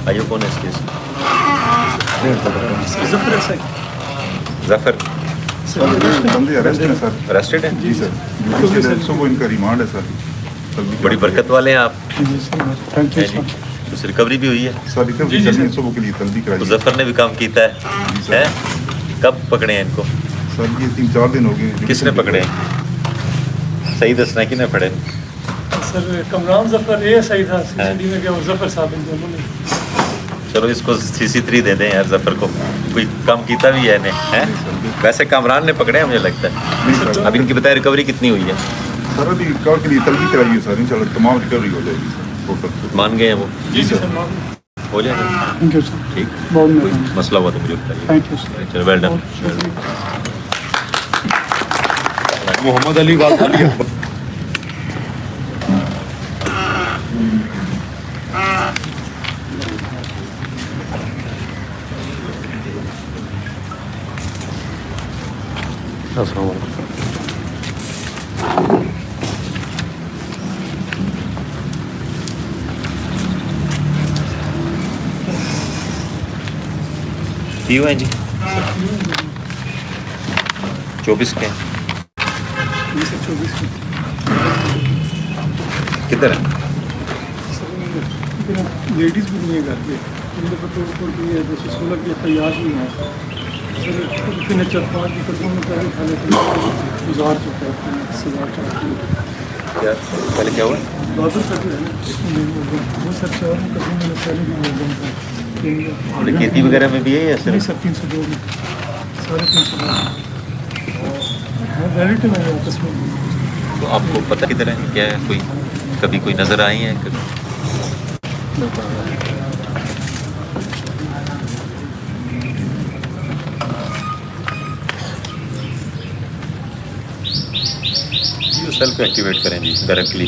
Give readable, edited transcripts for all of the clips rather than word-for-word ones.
آئیو کون ہے اس کیس؟ ظفر بندے اریسٹ ہیں سر. اریسٹڈ ہیں؟ جی سر. صبح ان کا ریمانڈ ہے سر. بڑی برکت والے ہیں آپ. Thank you sir. اس ریکوری بھی ہوئی ہے؟ سر ریکوری کرنی ہے صبح کے لیے طلبی تو کرائی. ظفر نے بھی کام کیتا ہے. کب پکڑے ہیں ان کو؟ سر یہ 3-4 دن ہو گئے. کس نے پکڑے ہیں؟ صحیح دسنا ہے کہ نہ پڑے؟ سر کمران ظفر یہ صحیح تھا سی سی ڈی میں کہ وہ ظفر صاحب ان دونوں نے. چلو اس کو CC3 دے دیں یار ظفر کو. کوئی کام کیتا بھی ہے انہیں. ویسے کامران نے پکڑے ہیں مجھے لگتا ہے. اب ان کی بتائے ریکوری کتنی ہوئی ہے؟ سر ابھی ریکور کے لیے طلبی کرائی ہے سر. انشاءاللہ تمام ریکوری ہو جائے گی سر ٹوٹل. مان گئے ہیں وہ؟ جی سر ہو جائے گا. تھینک یو سر. ٹھیک. بہت کوئی مہربانی. مسئلہ ہوا تو مجھے بتائیے. تھینک یو سر. چلو ویل ڈن. محمد علی بات کریے. السلام علیکم. کیوں ہیں جی؟ 24 کے ہیں. کدھر ہیں؟ لیڈیز بھی نہیں ہے گھر پہ. ان کے پتوں کو بھی ہے 216 کی FIR بھی ہے. سر پھر 4-5 کی قدموں میں پہلے کھا لیتے ہیں. گزار چکا ہے سزا چاہتی ہے. کیا پہلے کیا ہوا؟ بہادر تک ہے نا وہ سر 4 قدموں میں پہلے بھی ہو گیا تھا. کھیتی وغیرہ میں بھی ہے یا نہیں صرف؟ سر 302 میں 350 ریلیٹو ہے آپس میں. تو آپ کو پتہ کدھر ہے کیا ہے؟ کوئی کبھی کوئی نظر آئی ہیں کبھی؟ جی سیل کو ایکٹیویٹ کریں جی ڈائریکٹلی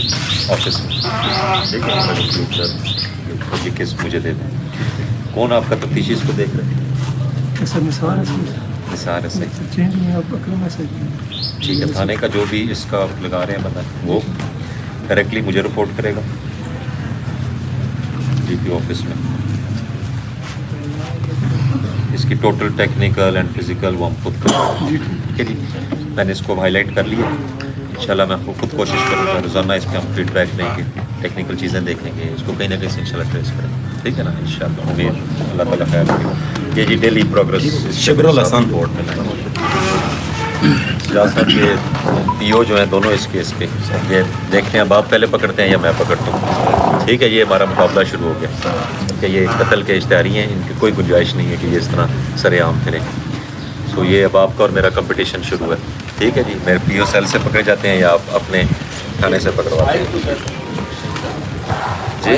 آفس میں. ٹھیک ہے. یہ کیس مجھے دے دیں. کون آپ کا تفتیشی اس کو دیکھ رہے ہیں؟ سر نثار ہے نثار ہے. صحیح. چینج میں آپ اکرم ہے سر. ٹھیک ہے. تھانے کا جو بھی اس کا لگا رہے ہیں بندہ وہ ڈائریکٹلی مجھے رپورٹ کرے گا DP آفس میں. اس کی ٹوٹل ٹیکنیکل اینڈ فزیکل وہ ہم خود کریں. ٹھیک ہے جی. میں نے اس کو ہائی لائٹ کر لیا. انشاءاللہ میں خود کوشش کروں گا روزانہ اس پہ ہم فیڈ بیک لیں گے. ٹیکنیکل چیزیں دیکھیں گے. اس کو کہیں نہ کہیں سے انشاءاللہ ٹریس کریں گے. ٹھیک ہے نا. انشاءاللہ امید اللہ تعالیٰ خیر رکھے. یہ جی ڈیلی پروگرس شکر الحسن بورڈ میں صاحب یہ PO جو ہیں دونوں اس کیس کے یہ دیکھتے ہیں. آپ پہلے پکڑتے ہیں یا میں پکڑتا ہوں؟ ٹھیک ہے. یہ ہمارا مقابلہ شروع ہو گیا کہ یہ قتل کے اشتہاری ہیں. ان کی کوئی گنجائش نہیں ہے کہ یہ اس طرح سر عام پھریں. سو یہ اب آپ کا اور میرا کمپٹیشن شروع ہے. ٹھیک ہے جی. میرے PO سیل سے پکڑے جاتے ہیں یا آپ اپنے تھانے سے پکڑواتے ہیں جی.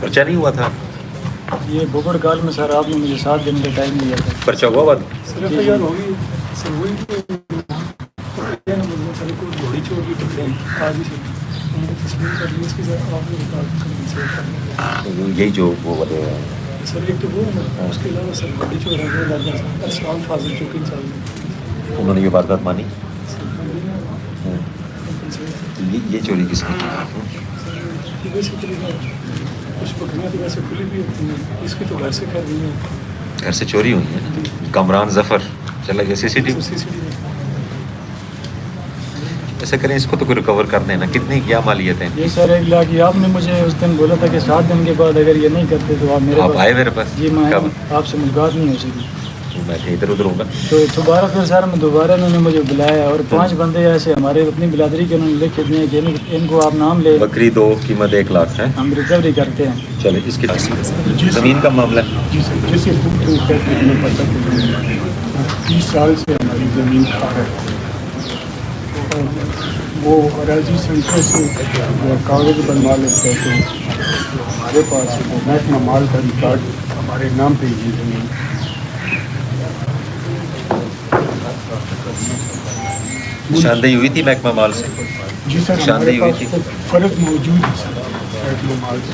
پرچہ نہیں ہوا تھا؟ یہ بوبڑ گال میں سر آپ نے مجھے 7 دن کا ٹائم دیا تھا. پرچہ ہوا بات؟ سر FIR ہوگی سر. وہی گھوڑی چور کی پکڑے آج ہی سے تصویر کر لی اس کے ساتھ آپ نے یہی جو وہ والے سر ایک تو وہ ہے نا. اس کے علاوہ سر گھوڑی چور ہے وہ لگ جاتا اسلام فاضل چوکنگ صاحب انہوں نے یہ واردات مانی. یہ چوری کس کی؟ کچھ بکریاں تو ویسے کھلی بھی ہوتی ہیں. اس کی تو گھر سے کر رہی ہیں. گھر سے چوری ہوئی ہے. کامران ظفر چلا گیا CCTV. ایسا کریں اس کو تو کوئی ریکور کر دیں نا. کتنی کیا مالیت ہیں؟ یہ سر 1 لاکھ. آپ نے مجھے اس دن بولا تھا کہ 7 دن کے بعد اگر یہ نہیں کرتے تو آپ میرے آپ آئے میرے پاس؟ جی میں کب؟ آپ سے ملاقات نہیں ہو سکی. میں کہیں ادھر ادھر ہوں گا. تو دوبارہ پھر سر میں دوبارہ انہوں نے مجھے بلایا اور 5 بندے ایسے ہمارے اپنی برادری کے انہوں نے لکھ دیے کہ ان کو آپ نام لے. بکری 2 قیمت 1 لاکھ ہے. ہم ریکوری کرتے ہیں. چلے اس کی زمین کا معاملہ ہے. جی سر. جیسے 30 سال سے ہماری زمین ہے. وہ اراضی سینٹر سے کاغذ بنوا لیتے ہیں تو ہمارے پاس وہ محکمہ مال کا ریکارڈ ہمارے نام پہ ہی زمین. نشاندہی ہوئی تھی محکمہ مال سے؟ جی سر. نشاندہی ہوئی تھی. فرق موجود ہے سر محکمہ مال سے.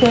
6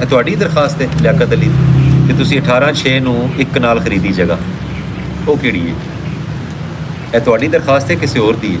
ਇਹ ਤੁਹਾਡੀ ਦਰਖਾਸਤ ਹੈ ਲਿਆਕਤ ਅਲੀ ਕਿ ਤੁਸੀਂ 18/6 ਨੂੰ ਇੱਕ ਕਨਾਲ ਖਰੀਦੀ ਜਗ੍ਹਾ, ਉਹ ਕਿਹੜੀ ਹੈ? ਇਹ ਤੁਹਾਡੀ ਦਰਖਾਸਤ ਹੈ ਕਿਸੇ ਹੋਰ ਦੀ ਹੈ?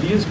DSP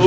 2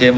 6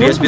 DSP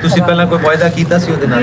ਤੁਸੀਂ ਪਹਿਲਾਂ ਕੋਈ ਵਾਅਦਾ ਕੀਤਾ ਸੀ ਉਹਦੇ ਨਾਲ?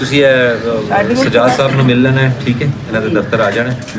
ਤੁਸੀਂ ਸਜਾਦ ਸਾਹਿਬ ਨੂੰ ਮਿਲ ਲੈਣਾ ਹੈ, ਠੀਕ ਹੈ, ਇਹਨਾਂ ਦੇ ਦਫ਼ਤਰ ਆ ਜਾਣਾ ਹੈ।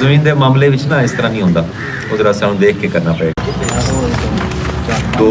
ਜ਼ਮੀਨ ਦੇ ਮਾਮਲੇ ਵਿੱਚ ਨਾ ਇਸ ਤਰ੍ਹਾਂ ਨਹੀਂ ਹੁੰਦਾ, ਉਹ ਜ਼ਰਾ ਸਾਨੂੰ ਦੇਖ ਕੇ ਕਰਨਾ ਪਏਗਾ। 2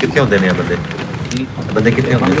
ਕਿੱਥੇ ਹੁੰਦੇ ਨੇ ਇਹ ਬੰਦੇ ਕਿੱਥੇ ਹੁੰਦੇ ਨੇ?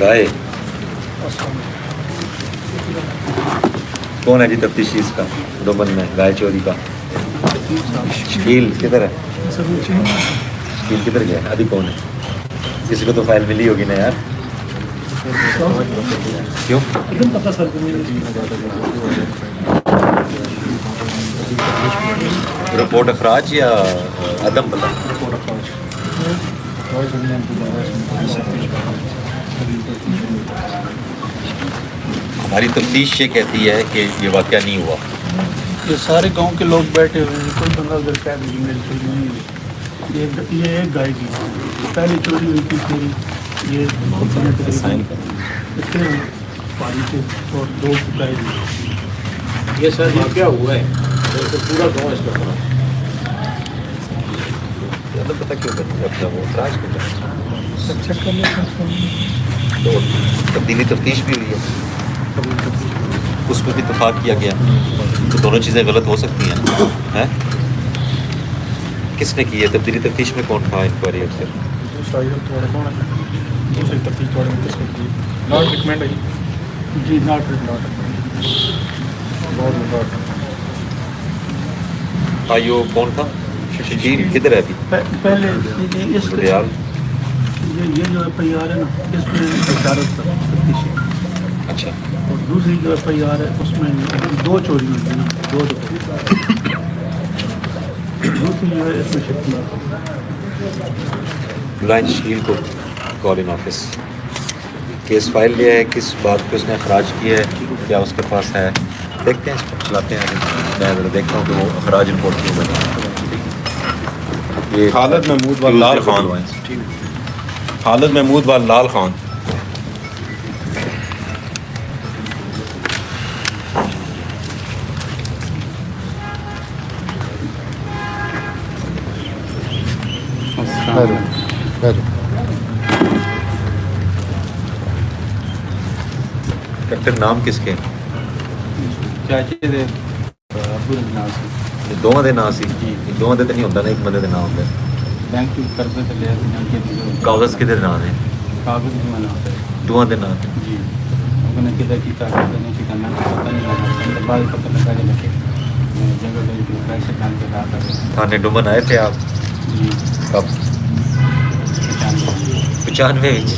گائے کون ہے جی تفتیشی اس کا دوبن میں گائے چوری کا؟ شکیل کدھر ہے؟ شکیل کدھر گیا؟ ابھی کون ہے؟ کسی کو تو فائل ملی ہوگی نا یار. کیوں؟ پتا سر رپورٹ اخراج یا عدم پتہ؟ ہماری تفتیش یہ کہتی ہے کہ یہ واقعہ نہیں ہوا. یہ سارے گاؤں کے لوگ بیٹھے ہوئے ہیں, کوئی بندہ ادھر کہہ دیں میری چوری نہیں ہوئی. یہ ایک گائے کی پہلی چوری ہوئی تھی, پھر یہ پانی کے اور 2 گائے دی. یہ سر واقعہ ہوا ہے پورا گاؤں اس کا پتہ کیوں کرتا وہ اخراج کیوں چیک کر لیں. تبدیلی تفتیش بھی ہوئی ہے, اس میں بھی اتفاق کیا گیا, تو دونوں چیزیں غلط ہو سکتی ہیں. کس نے کی ہے تبدیلی تفتیش میں؟ کون تھا انکوائری افسر؟ جی آئیو کون تھا؟ شکیل کدھر ہے ابھی؟ پہلے اس ریال یہ جو ایف آئی آر ہے نا, اس میں بشارت تفتیش ہے. اچھا. اور دوسری جو ایف آئی آر ہے اس میں 2 چوری ہوئی ہیں, 2 دوسری جو ہے اس میں شکیل. بلائن شکیل کو کال ان آفس. کیس فائل لیا ہے, کس بات پہ اس نے اخراج کیا ہے, کیا اس کے پاس ہے, دیکھتے ہیں اس پر چلاتے ہیں. میں ذرا دیکھتا ہوں کہ وہ اخراج رپورٹ کیوں بنی. یہ خالد محمود و لال خان. خالد محمود و لال خان. کیپٹن نام کس کے؟ چاچے دے دوواں دے نام سی. دوواں دے تے نہیں ہوتا نا, ایک بندے دے نام ہوتا ہے. بینک کی قرضے تے لے کے کاغذ کدھر نام ہے؟ کاغذ بھی منع ہوتا ہے. دوواں دے نام. جی انہوں نے کدھر کی کاغذ نہیں کی کرنا, پتہ نہیں لگا. بعد پتہ لگا کہ لگے جگہ پہ پیسے کام کے رہا تھا. تھانے ڈومن آئے تھے آپ جی کب؟ 95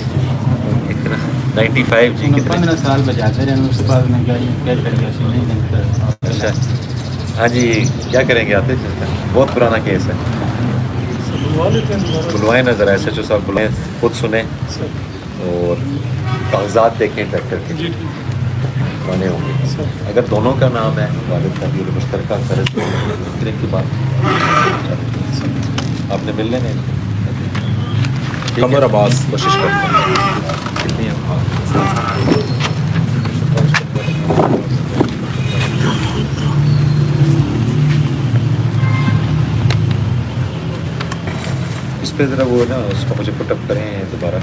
اتنا 95 جی. 15 سال بجاتے رہے, اس کے بعد میں گاڑی کیش کر گیا سی نہیں جانتا. اچھا ہاں جی, کیا کریں گے آتے چلتے ہیں. بہت پرانا کیس ہے. بلوائیں نظر ایس ایچ او صاحب بلائیں, خود سنیں اور کاغذات دیکھیں ٹریکٹر کے بنے ہوں گے. اگر دونوں کا نام ہے, والد کا بھی اور مشترکہ قرض کرنے کی بات آپ نے مل لینے. قمر عباس. کوشش کرتے ہیں. کتنی ہے اس پہ ذرا وہ نا اس کو مجھے پٹ اپ کریں دوبارہ.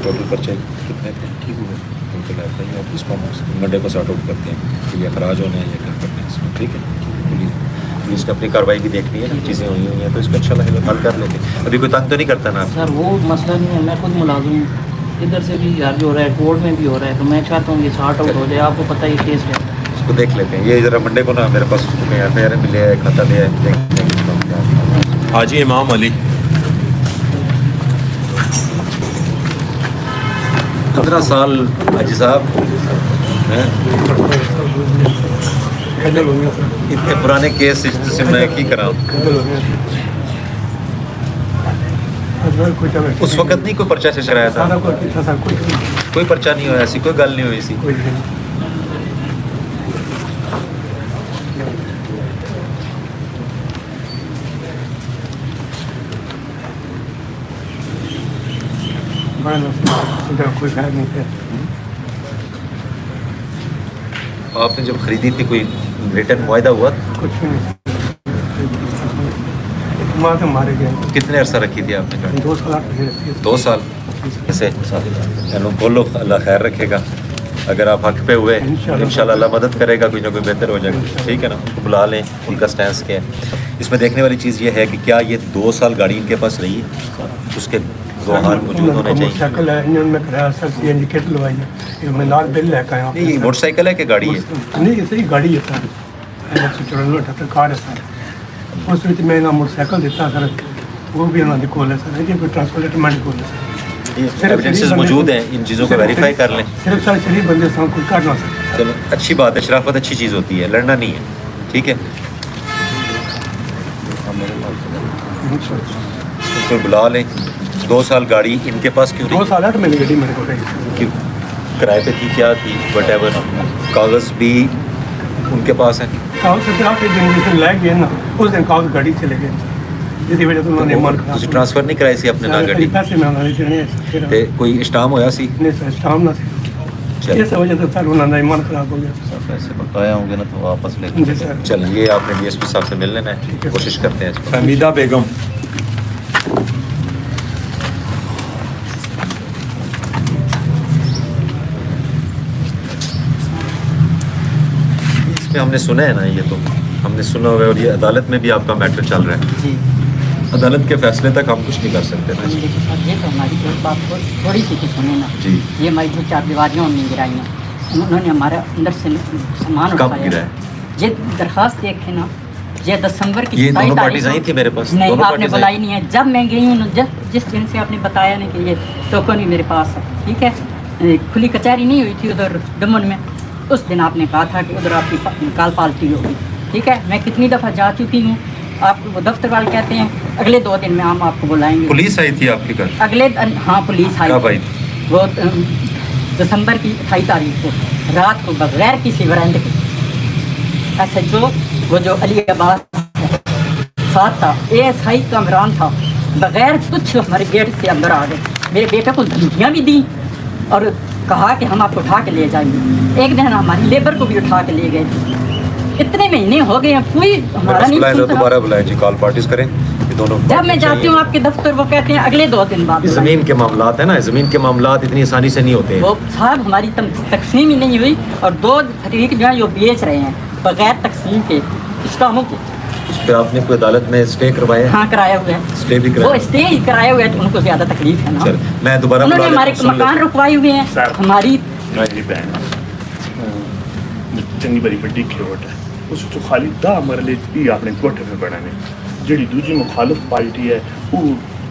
ٹوٹل پرچے کتنے تھے؟ ٹھیک ہوئے ان کو لگتا ہے. اس کو منڈے کو سارٹ آؤٹ کرتے ہیں کہ یہ اخراج ہونے ہیں یا کیا کرتے ہیں اس میں. ٹھیک ہے, پولیس نے اپنی کارروائی بھی دیکھنی ہے, چیزیں ہوئی ہوئی ہیں تو اس کو انشاءاللہ حل کر لیتے ہیں. ابھی کوئی تنگ تو نہیں کرتا نا؟ سر وہ مسئلہ نہیں ہے, میں خود ملازم ہوں, ادھر سے بھی یار جو ہو رہا ہے کورٹ میں بھی ہو رہا ہے, تو میں چاہتا ہوں یہ سارٹ آؤٹ ہو جائے. آپ کو پتہ ہے یہ کیس ہے, اس کو دیکھ لیتے ہیں. یہ ذرا منڈے کو نا میرے پاس ایف آئی آر ملے ہے, کھاتا لیا ہے, دیکھتے ہیں. حاجی امام علی. 15 سال حاجی صاحب ہیں, اتنے پرانے کیس سے میں کی کرا. اس وقت نہیں کوئی پرچہ سے چلایا تھا, کوئی پرچہ نہیں ہوا, ایسی کوئی گل نہیں ہوئی سی. آپ نے جب خریدی تھی کوئی ریٹرن معاہدہ ہوا؟ مارے گئے. کتنے عرصہ رکھی تھی آپ نے گاڑی؟ 2 سال. 2 سال. ایسے چلو بولو, اللہ خیر رکھے گا. اگر آپ حق پہ ہوئے انشاءاللہ اللہ مدد کرے گا, کوئی نہ کوئی بہتر ہو جائے گا. ٹھیک ہے نا, بلا لیں, ان کا سٹینس کیا ہے. اس میں دیکھنے والی چیز یہ ہے کہ کیا یہ 2 سال گاڑی ان کے پاس رہی ہے, اس کے وہ حال موجود ہونے چاہیے. موٹرسائیکل ہے انہوں نے کرایا سر سی این جی کٹ لوائی ہے یہ میں لال بل لے کے آیا نہیں یہ موٹر سائیکل ہے کہ گاڑی ہے؟ نہیں یہ صحیح گاڑی ہے سر 194 کار ہے سر اس میں انہوں موٹر سائیکل دیتا سر وہ بھی انہوں نے کول ہے سر یہ کوئی ٹرانسپورٹ کول ہے سر ایویڈنسز موجود ہیں, ان چیزوں کو ویریفائی کر لیں. صرف سر شریف بندے سے کوئی کر نہ سکتا. چلو اچھی بات ہے, شرافت اچھی چیز ہوتی ہے, لڑنا نہیں ہے, ٹھیک ہے. کوئی بلا لیں. 2 سال گاڑی ان کے پاس کیوں 2 نہیں؟ سال 8 مہینے گاڑی میرے کو رہی کیوں کرائے پہ تھی, کیا تھی, وٹ ایور, کاغذ بھی ان کے پاس ہیں. کاغذ سے پھر آپ کے دن جس دن لے گئے نا اس دن کاغذ گاڑی چلے گئے جس وجہ سے انہوں نے مان تسی ٹرانسفر نہیں کرائی سی اپنے نہ گاڑی پیسے میں انہوں نے دینے پھر تے کوئی اسٹام ہویا سی؟ نہیں سر اسٹام نہ تھی اس وجہ سے سر انہوں نے ایمان خراب ہو گیا. پیسے بقایا ہوں گے نا تو واپس لے جی سر چلیں. یہ آپ نے ڈی ایس پی صاحب سے مل لینا ہے, کوشش کرتے ہیں اس کو. حمیدہ بیگم اس میں ہم نے سنا ہے نا, یہ تو ہم نے سنا ہوا ہے, اور یہ عدالت میں بھی آپ کا میٹر چل رہا ہے. جی عدالت کے فیصلے تک ہم کچھ نہیں کر سکتے نا. یہ تو ہماری ایک بات تھوڑی سی سنیں نا. جی یہ ہماری جو 4 دیواریاں انہوں نے گرائی ہیں انہوں نے ہمارا اندر سے سامان کب اٹھایا. گرا ہے؟ یہ درخواست دیکھیں نا, یہ دسمبر کی یہ 27 دونوں تاریخ پارٹیز آئی تھی میرے پاس. نہیں دونوں آپ نے parties بلائی آئی. نہیں ہے. جب میں گئی ہوں جس دن سے آپ نے بتایا نا کہ یہ ٹوکن ہی میرے پاس ہے, ٹھیک ہے, کھلی کچہری نہیں ہوئی تھی ادھر ڈمن میں, اس دن آپ نے کہا تھا کہ ادھر آپ کی کال پالٹی ہوگی, ٹھیک ہے. میں کتنی دفعہ جا چکی ہوں, آپ وہ دفتر والے کہتے ہیں اگلے 2 دن میں ہم آپ کو بلائیں گے. پولیس آئی تھی آپ کے گھر؟ اگلے ہاں پولیس آئی کب آئی تھی؟ وہ دسمبر کی 28 تاریخ کو رات کو بغیر کسی وارنٹ کے ایس ایچ او وہ جو علی آباد ساتھ تھا, اے ایس آئی کامران تھا, بغیر کچھ ہمارے گیٹ سے اندر آ گئے. میرے بیٹے کو دھمکیاں بھی دیں اور کہا کہ ہم آپ کو اٹھا کے لے جائیں گے. ایک دن ہماری لیبر کو بھی اٹھا کے لے گئے. اتنے مہینے ہو گئے ہیں کوئی ہمارا نہیں سنتا. دوبارہ بلائیں جی, کال پارٹیز کریں. یہ دونوں جب میں جاتی ہوں آپ کے دفتر وہ کہتے ہیں اگلے 2 دن بعد. زمین کے معاملات ہیں نا, زمین کے معاملات اتنی آسانی سے نہیں ہوتے. وہ صاحب ہماری تقسیم ہی نہیں ہوئی اور 2 فریق جو ہیں یہ بیچ رہے ہیں بغیر تقسیم کے اس کاموں کے. اس پہ آپ نے کوئی عدالت میں اسٹے کروائے؟ ہاں کرایا ہوا ہے. اسٹے بھی وہ کرایا؟ اسٹے ہی کرائے ہوئے ہیں تو ان کو زیادہ تکلیف ہے نا. چل میں دوبارہ انہوں نے بلا ہمارے لیتا ہوں, سن مکان لیتا رکوائے ہوئے ہیں. ہماری میری بہن چنگی بڑی بڑی کھیوٹ ہے, اس تو خالی 10 مرلے بھی اپنے کوٹھے میں بنانے. جڑی دوسری مخالف پارٹی ہے وہ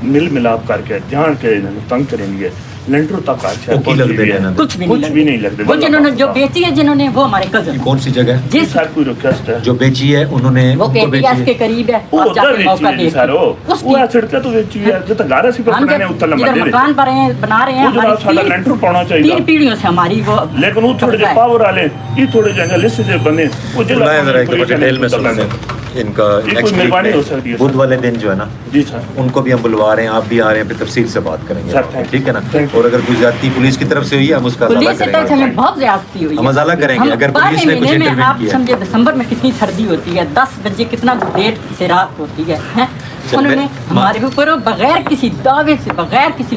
مل ملاپ کر کے جان کے انہوں نے تنگ کریں گے. لینٹر تک وہ کی لگ دے رہے ہیں. کچھ بھی نہیں لگتے. وہ جنہوں نے جو بیچی ہے جنہوں نے وہ ہمارے کزن کون سی جگہ ہے جس سر کوئی ریکویسٹ ہے جو بیچی ہے انہوں نے وہ ان کو پیٹی ایس کے قریب ہے. وہ آپ جا ادھر کے موقع ویچی ہے سر, اس وہ سڑکیں تو ویچی ہے جو تگارا سی پر ہم بنانے جب اتر ادھر لمبے مکان پر بنا رہے ہیں وہ جناب سارا لینٹر پانا چاہیے 3 پیڑھیوں سے ہماری وہ لیکن وہ تھوڑے جے پاور والے یہ تھوڑے جنگل لسٹ سے بنے وہ بلائیں ذرا ایک دفعہ ڈیٹیل میں سن لیں ان کا. نیکسٹ مہربانی ہو ویک سکتی ہے بدھ والے دن جو ہے نا جی سر. ان کو بھی ہم بلوا رہے ہیں, آپ بھی آ رہے ہیں, پھر تفصیل سے بات کریں گے, سر, thank you. ٹھیک ہے نا. Thank you. اور اگر کوئی زیادتی پولیس کی طرف سے ہوئی ہے ہم اس کا ازالہ پولیس کی کریں طرف سے گے. ہمیں بہت زیادتی ہوئی ہے. ہم ازالہ کریں گے اگر پولیس نے کچھ میں انٹروین آپ کیا. سمجھے دسمبر میں کتنی سردی ہوتی ہے, 10 بجے کتنا دیر سے رات ہوتی ہے. انہوں نے ہمارے اوپر بغیر کسی دعوے سے بغیر کسی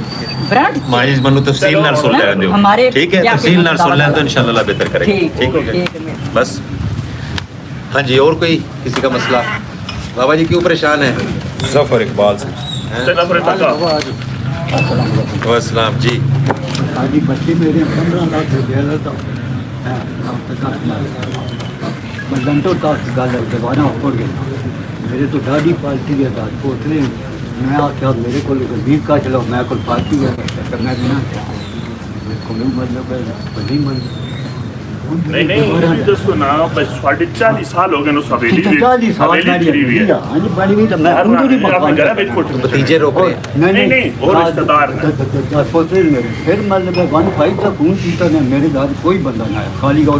برانڈ ماجد منو تفصیل نال سن لیں ہمارے ٹھیک ہے, تفصیل نال سن لیں تو انشاءاللہ اللہ بہتر کریں گے. ٹھیک ہے بس. ہاں جی, اور کوئی کسی کا مسئلہ؟ بابا جی کیوں پریشان ہیں؟ ظفر اقبال سے. السلام جی. آج بچے میرے 15 لاکھ روپیہ تھا گھنٹوں تک گل دوبارہ اپڑ گیا. میرے تو ڈاڈی پارٹی ہے دس پوترے, میں آخیا میرے کو بیس کا چلو میں کو پارٹی ہے میں بھی نہ میرے کو مطلب بڑی من نہیں نہیں دسو نا بس 40 سال ہو گئے اس حویلی 40 سال ہاں جی بڑی بھی تو میں ہوں تو نہیں بھتیجے روک رہے ہیں. نہیں اور رشتہ دار پوترے میرے پھر مطلب 1 5 تک فون کیتا نے میرے گھر کوئی بندہ نہ آیا خالی اور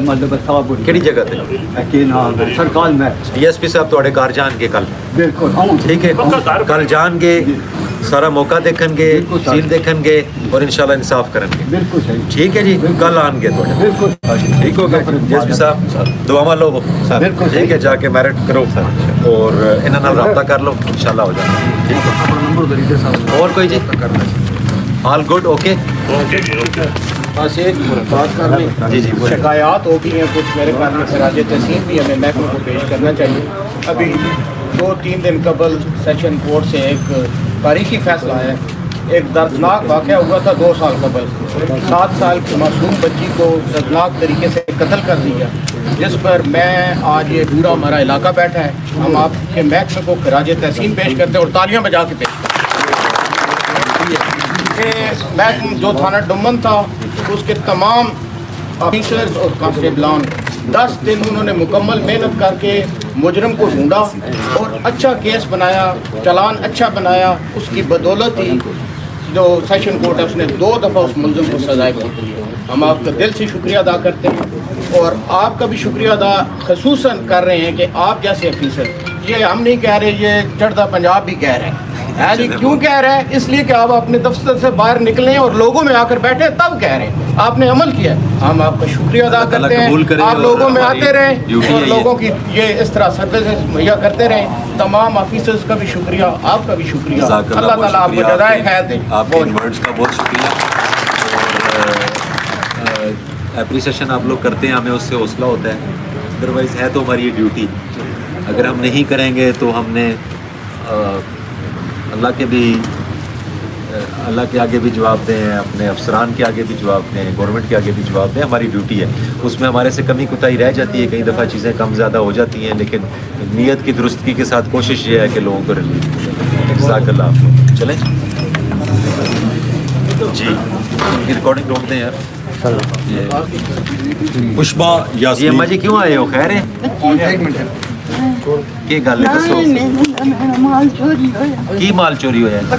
مطلب صاحب کہڑی جگہ تے کہ نام سرکال میں ڈی ایس پی صاحب تھوڑے گھر جان کے کل بالکل ہوں ٹھیک ہے, کل جان کے سارا موقع دیکھن گے, سیل دیکھن گے اور انشاءاللہ انصاف کریں گے. بالکل صحیح ٹھیک ہے جی, کل آن گے تھوڑے بالکل ٹھیک ہوگا. ڈی ایس پی صاحب دعا لو بالکل ٹھیک ہے, جا کے میرٹ کرو اور انہاں نال رابطہ کر لو, انشاءاللہ ہو جائے گا. ٹھیک ہے, اور کوئی جی آل گڈ اوکے. بس ایک بات کرنی جی جی شکایات ہوتی ہیں کچھ میرے پاس میں خراج تحسین بھی ہمیں محکمہ کو پیش کرنا چاہیے. ابھی 2-3 دن قبل سیشن کورٹ سے ایک تاریخی فیصلہ ہے ایک دردناک واقعہ ہوا تھا 2 سال قبل. 7 سال کی معصوم بچی کو دردناک طریقے سے قتل کر دیا, جس پر میں آج یہ پورا ہمارا علاقہ بیٹھا ہے. ہم آپ کے محکمے کو خراج تحسین پیش کرتے ہیں اور تالیاں بجا کے پیش کرتے ہیں. محکمہ جو تھانہ ڈومن تھا اس کے تمام آفیسرز اور کانسٹیبلان 10 دن انہوں نے مکمل محنت کر کے مجرم کو ڈھونڈا اور اچھا کیس بنایا, چلان اچھا بنایا. اس کی بدولت ہی جو سیشن کورٹ ہے اس نے 2 دفعہ اس ملزم کو سزائے پہنچی ہے. ہم آپ کا دل سے شکریہ ادا کرتے ہیں اور آپ کا بھی شکریہ ادا خصوصاً کر رہے ہیں کہ آپ جیسے آفیسر, یہ ہم نہیں کہہ رہے, یہ چڑھتا پنجاب بھی کہہ رہے ہیں. جی کیوں کہہ رہے ہیں؟ اس لیے کہ آپ اپنے دفتر سے باہر نکلیں اور لوگوں میں آ کر بیٹھے تب کہہ رہے ہیں. آپ نے عمل کیا, ہم آپ کا شکریہ ادا کرتے ہیں. آپ لوگوں میں آتے رہیں اور لوگوں کی یہ اس طرح سروسز مہیا کرتے رہیں. تمام آفیسرز کا بھی شکریہ, آپ کا بھی شکریہ. اللہ تعالیٰ آپ کو جزائے خیر دے. آپ کے ورڈز کا بہت شکریہ اور اپریسیشن آپ لوگ کرتے ہیں, ہمیں اس سے حوصلہ ہوتا ہے. ادروائز ہے تو ہماری یہ ڈیوٹی, اگر ہم نہیں کریں گے تو ہم نے اللہ کے آگے بھی جواب دیں, اپنے افسران کے آگے بھی جواب دیں, گورنمنٹ کے آگے بھی جواب دیں. ہماری ڈیوٹی ہے, اس میں ہمارے سے کمی کوتاہی رہ جاتی ہے, کئی دفعہ چیزیں کم زیادہ ہو جاتی ہیں, لیکن نیت کی درستگی کے ساتھ کوشش یہ ہے کہ لوگوں کو ریلیف. جزاک اللہ آپ کو. چلیں جی, یہ ریکارڈنگ روک دیں یار. پشپا جی یاسمین اماں جی کیوں آئے ہو, خیر ہے؟ کی گل ہے دسو, کی مال چوری ہوا؟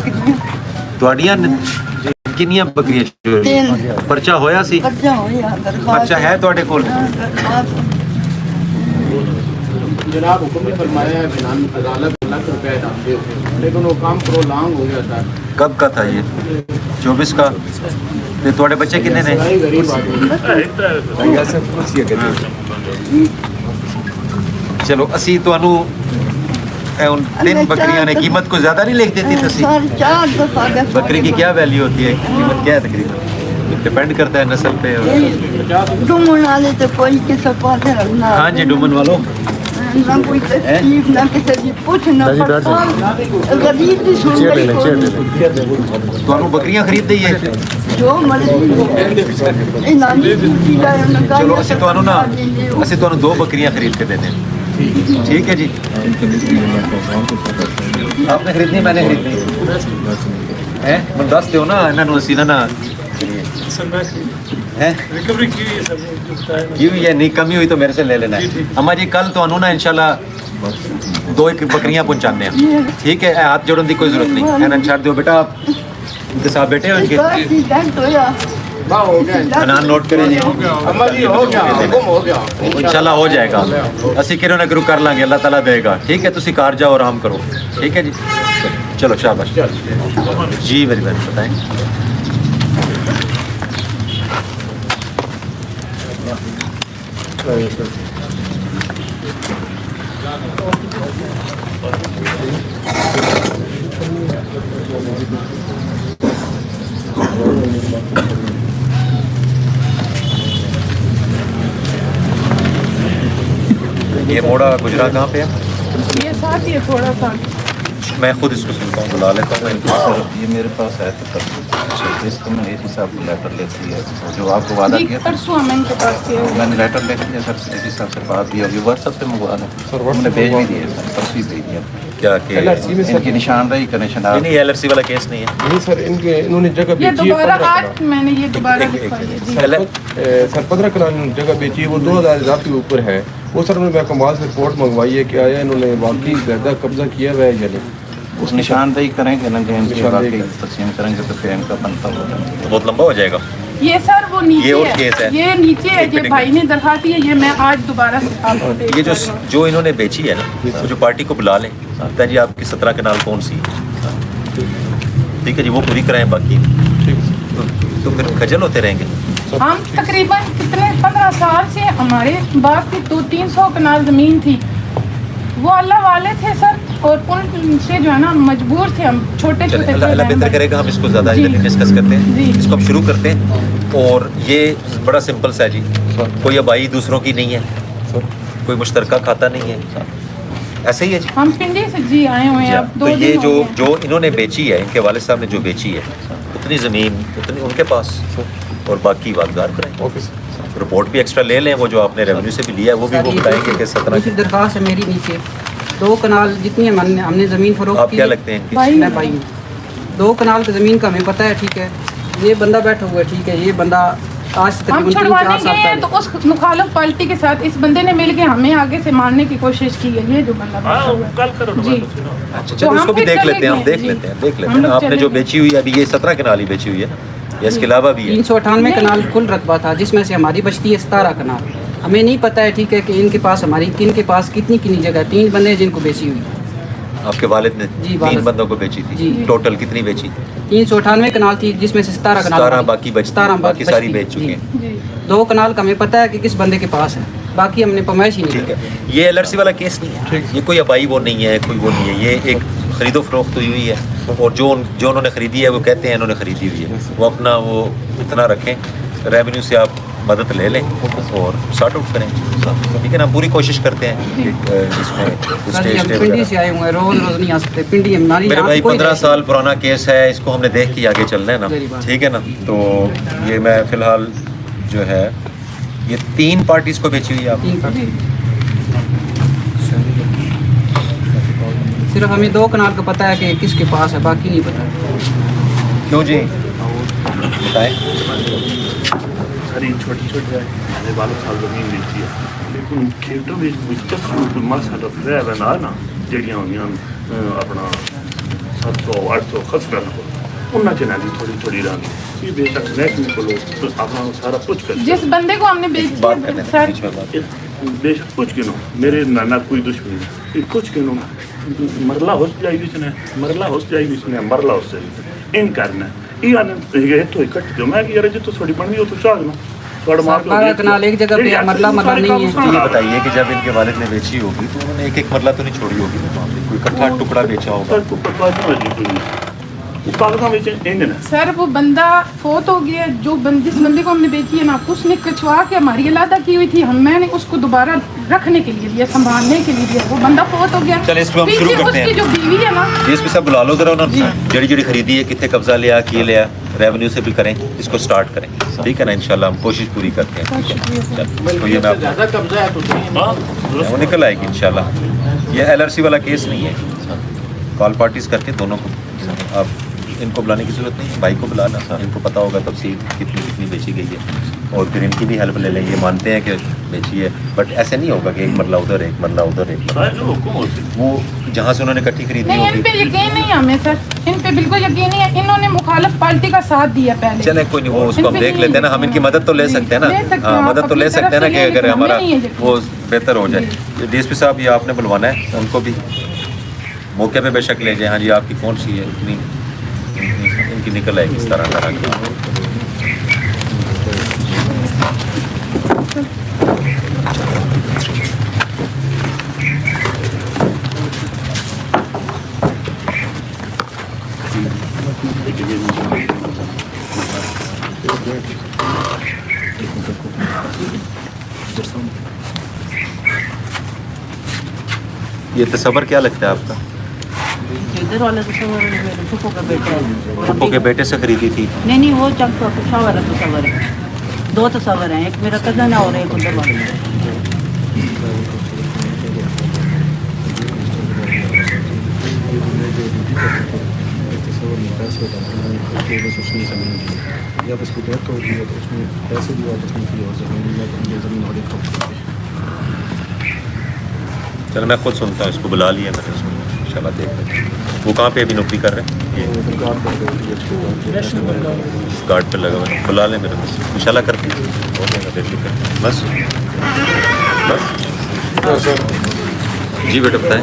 تواڈیاں کنیاں بکریاں چوری؟ پرچہ ہویا سی؟ پرچہ ہے تواڈے کول؟ جناب حکم بھی فرمایا ہے بنان عدالت لاکھ روپے ڈالتے ہو, لیکن وہ کام پرولانگ ہو گیا تھا. کب کا تھا یہ؟ 24 کا. تے تواڈے بچے کنے نے؟ غریب آدمی. چلو اسی تانوں 3 بکریاں نے قیمت کو زیادہ نہیں لکھ دیتی تسی؟ بکری کی کیا ویلیو ہوتی ہے, قیمت کیا ہے تقریباً؟ ڈپینڈ کرتا ہے نسل پہ. ڈومن والے تو کوئی کسی پاس ہاں جی, ڈومن والوں نہ کوئی تکلیف نہ کسی کی پوچھ نہ پڑتال, غریب کی سن گئی. تانوں بکریاں خرید دئیے؟ جو مرضی چلو اسی تانوں نا, اسی تانوں 2 بکریاں خرید کے دے دیں. ٹھیک ہے جی, آپ نے خریدنی, میں نے خریدنی ہے, میں دس دیو نا انہاں نوں اسی نا سر میں ریکوری کی ہوئی ہے سر, جو بتایا میں. کی ہوئی ہے, نہیں کمی ہوئی تو میرے سے لے لینا ہے. اماں جی کل تانوں نا انشاءاللہ 2 بکریاں پہنچانے ہیں. ٹھیک ہے, ہاتھ جوڑن دی کوئی ضرورت نہیں, انہاں چھڑ دیو بیٹا. ان کے ساتھ بیٹھے ہو ان کے نام نوٹ کریں جی. انشاءاللہ ہو جائے گا, اسی کرو نہ کرو کر لیں گے, اللہ تعالیٰ دے گا. ٹھیک ہے, تسی کار جاؤ آرام کرو. ٹھیک ہے جی, چلو شاباش جی. میری بہن بتائیں. یہ موڑا گجرا کہاں پہ ہے؟ یہ ساتھ ہی تھوڑا سا میں خود اس کو سنتا ہوں, بلا لیتا ہوں. یہ میرے پاس ہے تو اس کو میں اے سی صاحب کو لیٹر لیتی ہے, جو آپ کو وعدہ کیا تھا پرسوں میں ان کے پاس کیا میں نے لیٹر لے لیا سر, اے سی صاحب سے بات بھی ہوگی, واٹس ایپ پہ منگوا دیں سر, ہم نے بھیج بھی دیے سر, پرسوں ہی بھیج دیا. کیا کہ ان کی نشاندہی کا نشان نہیں, ایل آر سی والا کیس نہیں ہے. نہیں سر, انہوں نے جگہ یہ بیچی دوبارہ ہے آج میں نے یہ دوبارہ لکھوائی ہے. سر 15 کنال جگہ بیچی ہے, وہ 2000 اضافی کے اوپر ہے. وہ سر انہوں نے کمال سے رپورٹ منگوائی ہے کہ آیا انہوں نے واقعی زیادہ قبضہ کیا ہوا ہے یا نہیں. اس نشاندہی کریں گے نا, ان کی واقعی تقسیم کریں گے تو پھر ان کا بنتا ہوگا. بہت لمبا ہو جائے گا. یہ سر وہ یہ نیچے اور ہے, کیس ہے. یہ نیچے ہے, یہ بھائی نے درخواست دی ہے, یہ میں آج دوبارہ سے آپ کو پیش یہ کر رہا ہوں. جو انہوں نے بیچی ہے نا, وہ جو پارٹی کو بلا لیں, سمجھتا ہے جی آپ کی 17 کنال کون سی ہے. ٹھیک ہے جی, وہ پوری کرائیں, باقی تو پھر کھجل ہوتے رہیں گے. ہم تقریباً کتنے 15 سال سے ہمارے باپ کی 200-300 کنال زمین تھی, وہ اللہ والے تھے سر, اور ان سے جو ہے نا مجبور تھے ہم, چھوٹے چھوٹے. اللہ بہتر کرے گا, ہم اس کو زیادہ ڈسکس کرتے ہیں, اس کو ہم شروع کرتے ہیں. اور یہ بڑا سمپل سا ہے جی, کوئی آبائی دوسروں کی نہیں ہے, کوئی مشترکہ کھاتا نہیں ہے, ایسا ہی ہے جی؟ ہم پنڈی سے جی آئے ہوئے ہیں، اب تو 2 یہ دن ہو گئے۔ جو انہوں نے بیچی ہے، ان کے والد صاحب نے جو بیچی ہے اتنی زمین اتنی ان کے پاس، اور باقی واقعات کریں، رپورٹ بھی ایکسٹرا لے لیں، وہ جو آپ نے ریونیو سے بھی لیا ہے وہ بھی وہ بتائیں گے کہ 17 دوسری درخواست ہے میری نیچے 2 کنال جتنی ہم نے زمین فروخت آپ کی کیا ہے، لگتے ہیں ان بھائی کی؟ میں بھائی ہوں 2 کنال کی زمین کا ہمیں پتہ ہے، ٹھیک ہے، یہ بندہ بیٹھا ہوا ہے، ٹھیک ہے، یہ بندہ آج سے ہم تقریباً چھڑوانے 4 سال گئے ہیں پہلے تو اس مخالف پارٹی کے ساتھ اس بندے نے مل کے ہمیں آگے سے مارنے کی کوشش کی ہے، یہ جو بندہ بیٹھا ہوا ہے۔ کل کرو جی اچھا چلو اس کو بھی دیکھ لیتے ہیں، ہم دیکھ لیتے ہیں آپ نے جو بیچی ہوئی ہے ابھی یہ 17 کنال ہی بیچی ہوئی ہے نا، یا اس کے علاوہ بھی ہے؟ 398 کنال کل رقبہ تھا جس میں سے ہماری بچتی ہے 17 کنال، ہمیں نہیں پتہ ہے، ٹھیک ہے، کہ ان کے پاس ہماری کن کے پاس کتنی جگہ ہے، 3 بندے ہیں جن کو بیچی ہوئی ہے۔ آپ کے والد نے جی، 3 والد۔ بندوں کو بیچی تھی؟ جی۔ ٹوٹل کتنی بیچی؟ 398 کنال تھی جس میں سے 17 کنال 17 ہماری- باقی بچتی، 17 باقی ساری بچتی، بیچ چکے جی۔ ہیں۔ جی 2 کنال کا ہمیں پتہ ہے کہ کس بندے کے پاس ہے، باقی ہم نے پمائش ہی نہیں ٹھیک کی۔ ہے، یہ ایل آر سی والا کیس نہیں ہے، یہ کوئی آبائی وہ نہیں ہے، کوئی وہ نہیں ہے، یہ ایک خرید و فروخت ہوئی ہوئی ہے، اور جو انہوں نے خریدی ہے وہ کہتے ہیں انہوں نے خریدی ہوئی ہے، وہ اپنا وہ اتنا رکھیں، ریونیو سے آپ مدد لے لیں اور سارٹ آؤٹ کریں، ٹھیک ہے نا؟ ہم پوری کوشش کرتے ہیں کہ اس میں سر جی، ہم اسٹے پنڈی وغیرہ۔ سے آئے ہوئے ہیں، روز نہیں آ سکتے پنڈی، ہماری میرے یہاں بھائی پہ کوئی 15 رہتی سال پرانا کیس ہے، اس کو ہم نے دیکھ کے آگے چلنا ہے نا، میری بات۔ ٹھیک ہے نا؟ تو یہ میں فی الحال جو ہے یہ 3 پارٹیز کو بیچی ہوئی ہے آپ نے؟ 3 کا صرف ہمیں 2 کنال کا پتہ ہے کہ کس کے پاس ہے، باقی نہیں پتہ۔ کیوں جی بتائیں؟ ساری چھوٹی چھوٹی میرے والد صاحب زمین بیچی ہے، لیکن کھیتوں میں کوئی مسئلہ رہ نا نا جڑیاں ہوئی اپنا 700-800 خسرا انہیں چنا دی تھوڑی تھوڑی رانی یہ بے شک محکمے کو اپنا سارا پوچھ کر جس بندے کو ہم نے بیچی بات کرنے ہے دیں، سر، بیچ میں بات۔ بے شک کچھ گنو میرے نانا کوئی دشمنی نہیں، کچھ گنو مرلا ہو جائی بھی نے مرلا ہو جائی بھی نے مرلا ہو جائی ان کرنا یہ آنے تو اکٹھ دو میں کہ یار جی تو تھوڑی بن گئی ہو تو چاہ گنا تھوڑا مار 12 کنال ایک جگہ پہ ہے، مرلہ نہیں ہے۔ یہ بتائیے کہ جب ان کے والد نے بیچی ہوگی تو انہوں نے ایک مرلہ تو نہیں چھوڑی ہوگی نا وہاں پہ، کوئی اکٹھا ٹکڑا بیچا ہوگا؟ سر کو پتہ نہیں ہوئی کاغذوں میں انج نا سر وہ بندہ فوت ہو گیا، جس بندے کو ہم نے بیچی ہے نا، اس نے کچوا کے ہماری علادہ کی ہوئی تھی، میں نے اس کو دوبارہ رکھنے کے لیے دیا، سنبھالنے کے لیے دیا، وہ بندہ فوت ہو گیا۔ چلے اس پہ ہم شروع پیچھے کرتے اس کی ہیں، جو بیوی ہے نا، یہ اس پہ سب بلا لو ذرا انہوں نے جڑی جڑی خریدی ہے، کتنے قبضہ لیا، کیے لیا، ریونیو سے بھی کریں، اس کو سٹارٹ کریں، ٹھیک ہے نا؟ انشاءاللہ ہم کوشش پوری کرتے ہیں، ٹھیک ہے؟ چل، تو یہ میں زیادہ قبضہ ہے تو وہ نکل آئے گی انشاءاللہ۔ یہ ایل آر سی والا کیس نہیں ہے، کال پارٹیز کر کے دونوں کو، آپ ان کو بلانے کی ضرورت نہیں ہے، بھائی کو بلانا، ان کو پتہ ہوگا تفصیل کتنی بیچی گئی ہے، اور پھر ان کی بھی ہیلپ لے لیں، یہ مانتے ہیں کہ بیچی ہے، بٹ ایسے نہیں ہوگا کہ ایک مرلہ ادھر ایک مرلہ ادھر ایک مرلہ، وہ جہاں سے انہوں نے اکٹھی خریدی نہیں ان ہوگی۔ پہ یقین نہیں ہے ہمیں سر، ان پہ بالکل یقین نہیں ہے، انہوں نے مخالف پارٹی کا ساتھ دیا پہلے۔ چلیں کوئی نہیں، وہ اس کو ہم دیکھ لیتے ہیں نا، ہم ان کی مدد تو لے سکتے ہیں نا، ہاں مدد تو لے سکتے ہیں نا کہ اگر ہمارا وہ بہتر ہو جائے۔ ڈی ایس پی صاحب یہ آپ نے بلوانا ہے ان کو بھی موقع پہ بے شک لے جائیں، ہاں جی آپ کی کون سی ہے اتنی، ان کی نکل آئے گی اس طرح کی۔ یہ تصور کیا لگتا ہے آپ کا؟ ادھر والا تصور ہے میرے پھپھو کا بیٹا ہے، پھپھو کے بیٹے سے خریدی تھی؟ نہیں وہ چک تصور ہے، 2 تصور ہیں، ایک میرا کزن ہے اور ایک ادھر والا ہے۔ جب اس کی ڈیتھ ہو گئی ہے تو اس نے پیسے بھی واپس نہیں کیے اور زمین اور ایک چلو میں خود سنتا ہوں، اس کو بلا لیا میں نے، اس کو انشاءاللہ دیکھ لیتے ہیں۔ وہ کہاں پہ ابھی نوکری کر رہے ہیں؟ گارڈ پہ لگا ہوا ہے، بلا لیں میرے پاس انشاءاللہ کرتے ہیں، ہو جائے گا، بے فکر بس بس۔ جی بیٹا بتائیں۔